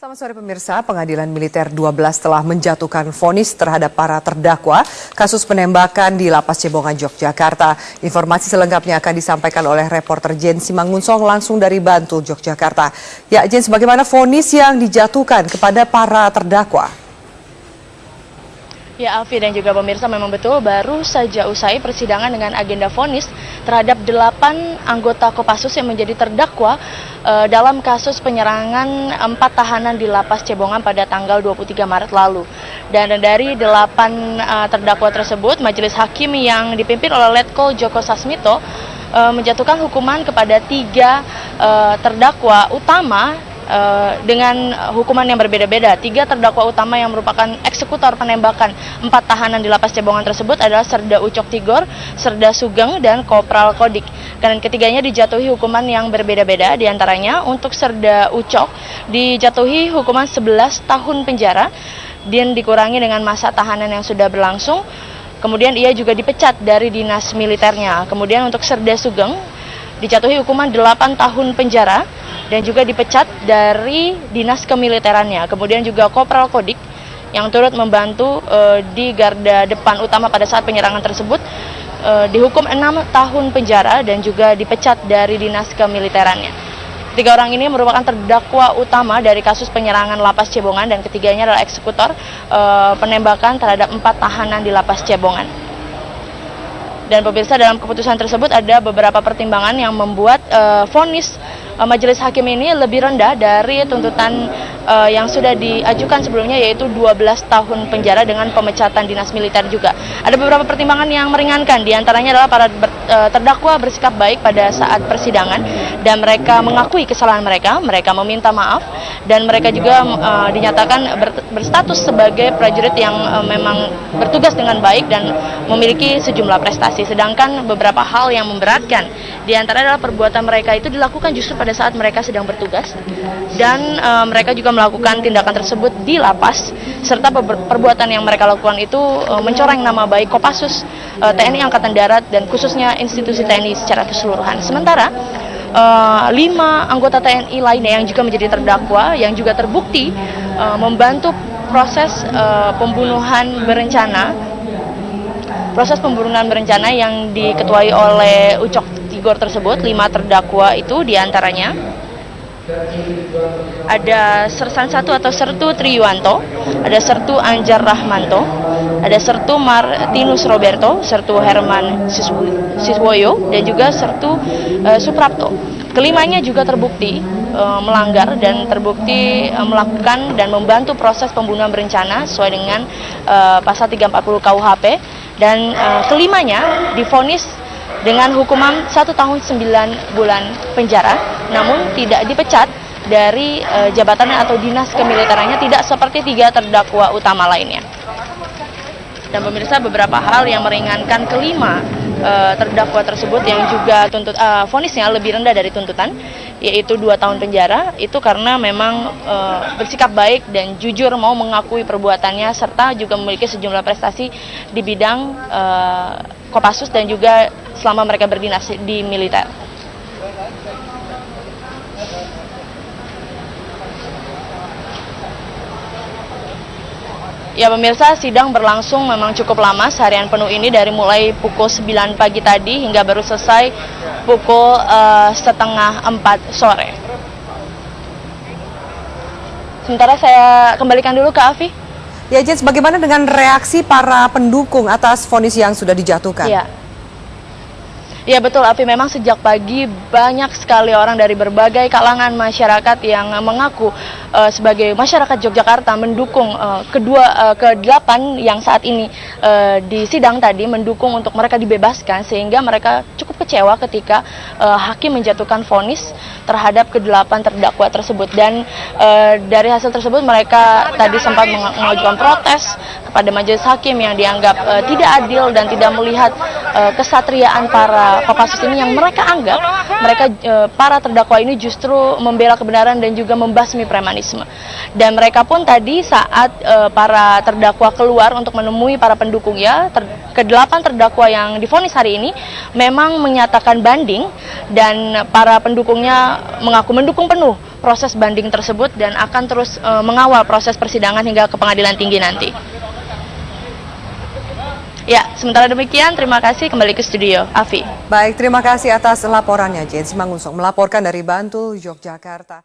Selamat sore pemirsa, Pengadilan Militer 12 telah menjatuhkan vonis terhadap para terdakwa kasus penembakan di Lapas Cebongan, Yogyakarta. Informasi selengkapnya akan disampaikan oleh reporter Jen Simangunsong langsung dari Bantul, Yogyakarta. Ya Jen, bagaimana vonis yang dijatuhkan kepada para terdakwa? Ya Alfi dan juga pemirsa, memang betul baru saja usai persidangan dengan agenda vonis terhadap 8 anggota Kopassus yang menjadi terdakwa dalam kasus penyerangan 4 tahanan di Lapas Cebongan pada tanggal 23 Maret lalu. Dan dari 8 terdakwa tersebut, majelis hakim yang dipimpin oleh Letkol Joko Sasmito menjatuhkan hukuman kepada 3 terdakwa utama dengan hukuman yang berbeda-beda. 3 terdakwa utama yang merupakan eksekutor penembakan 4 tahanan di Lapas Cebongan tersebut adalah Serda Ucok Tigor, Serda Sugeng, dan Kopral Kodik. Dan ketiganya dijatuhi hukuman yang berbeda-beda. Di antaranya untuk Serda Ucok dijatuhi hukuman 11 tahun penjara dan dikurangi dengan masa tahanan yang sudah berlangsung. Kemudian ia juga dipecat dari dinas militernya. Kemudian untuk Serda Sugeng dijatuhi hukuman 8 tahun penjara dan juga dipecat dari dinas kemiliterannya. Kemudian juga Kopral Kodik yang turut membantu di garda depan utama pada saat penyerangan tersebut dihukum 6 tahun penjara dan juga dipecat dari dinas kemiliterannya. 3 orang ini merupakan terdakwa utama dari kasus penyerangan Lapas Cebongan dan ketiganya adalah eksekutor penembakan terhadap 4 tahanan di Lapas Cebongan. Dan pemirsa, dalam keputusan tersebut ada beberapa pertimbangan yang membuat vonis majelis hakim ini lebih rendah dari tuntutan yang sudah diajukan sebelumnya, yaitu 12 tahun penjara dengan pemecatan dinas militer juga. Ada beberapa pertimbangan yang meringankan, diantaranya adalah para terdakwa bersikap baik pada saat persidangan dan mereka mengakui kesalahan mereka meminta maaf, dan mereka juga dinyatakan berstatus sebagai prajurit yang memang bertugas dengan baik dan memiliki sejumlah prestasi. Sedangkan beberapa hal yang memberatkan diantara adalah perbuatan mereka itu dilakukan justru pada saat mereka sedang bertugas, dan mereka juga melakukan tindakan tersebut di lapas, serta perbuatan yang mereka lakukan itu mencoreng nama baik Kopassus, TNI Angkatan Darat, dan khususnya institusi TNI secara keseluruhan. Sementara 5 anggota TNI lainnya yang juga menjadi terdakwa yang juga terbukti membantu proses pembunuhan berencana yang diketuai oleh Ucok Tigor tersebut. 5 terdakwa itu diantaranya ada Sersan 1 atau Sertu Triyuwanto, ada Sertu Anjar Rahmanto, ada Sertu Martinus Roberto, Sertu Herman Siswoyo, dan juga Sertu Suprapto. Kelimanya juga terbukti melanggar dan terbukti melakukan dan membantu proses pembunuhan berencana sesuai dengan pasal 340 KUHP, dan kelimanya divonis dengan hukuman 1 tahun 9 bulan penjara, namun tidak dipecat dari jabatannya atau dinas kemiliterannya, tidak seperti 3 terdakwa utama lainnya. Dan pemirsa, beberapa hal yang meringankan kelima terdakwa tersebut yang juga vonisnya lebih rendah dari tuntutan, yaitu 2 tahun penjara, itu karena memang bersikap baik dan jujur mau mengakui perbuatannya, serta juga memiliki sejumlah prestasi di bidang Kopassus dan juga selama mereka berdinas di militer. Ya pemirsa, sidang berlangsung memang cukup lama seharian penuh ini, dari mulai pukul 9 pagi tadi hingga baru selesai pukul 3:30 sore. Sementara saya kembalikan dulu ke Afi. Ya Jen, bagaimana dengan reaksi para pendukung atas vonis yang sudah dijatuhkan? Ya betul Afi, memang sejak pagi banyak sekali orang dari berbagai kalangan masyarakat yang mengaku sebagai masyarakat Yogyakarta mendukung ke-8 yang saat ini di sidang tadi, mendukung untuk mereka dibebaskan, sehingga mereka cukup kecewa ketika hakim menjatuhkan vonis terhadap ke-8 terdakwa tersebut. Dan dari hasil tersebut mereka tadi sempat mengajukan protes kepada majelis hakim yang dianggap tidak adil dan tidak melihat kesatriaan para Kopassus ini, yang mereka anggap para terdakwa ini justru membela kebenaran dan juga membasmi premanisme. Dan mereka pun tadi saat para terdakwa keluar untuk menemui para pendukungnya, ke-8 terdakwa yang divonis hari ini memang menyatakan banding, dan para pendukungnya mengaku mendukung penuh proses banding tersebut dan akan terus mengawal proses persidangan hingga ke pengadilan tinggi nanti. Ya, sementara demikian, terima kasih, kembali ke studio. Afi. Baik, terima kasih atas laporannya. Jane Simangunsorg melaporkan dari Bantul, Yogyakarta.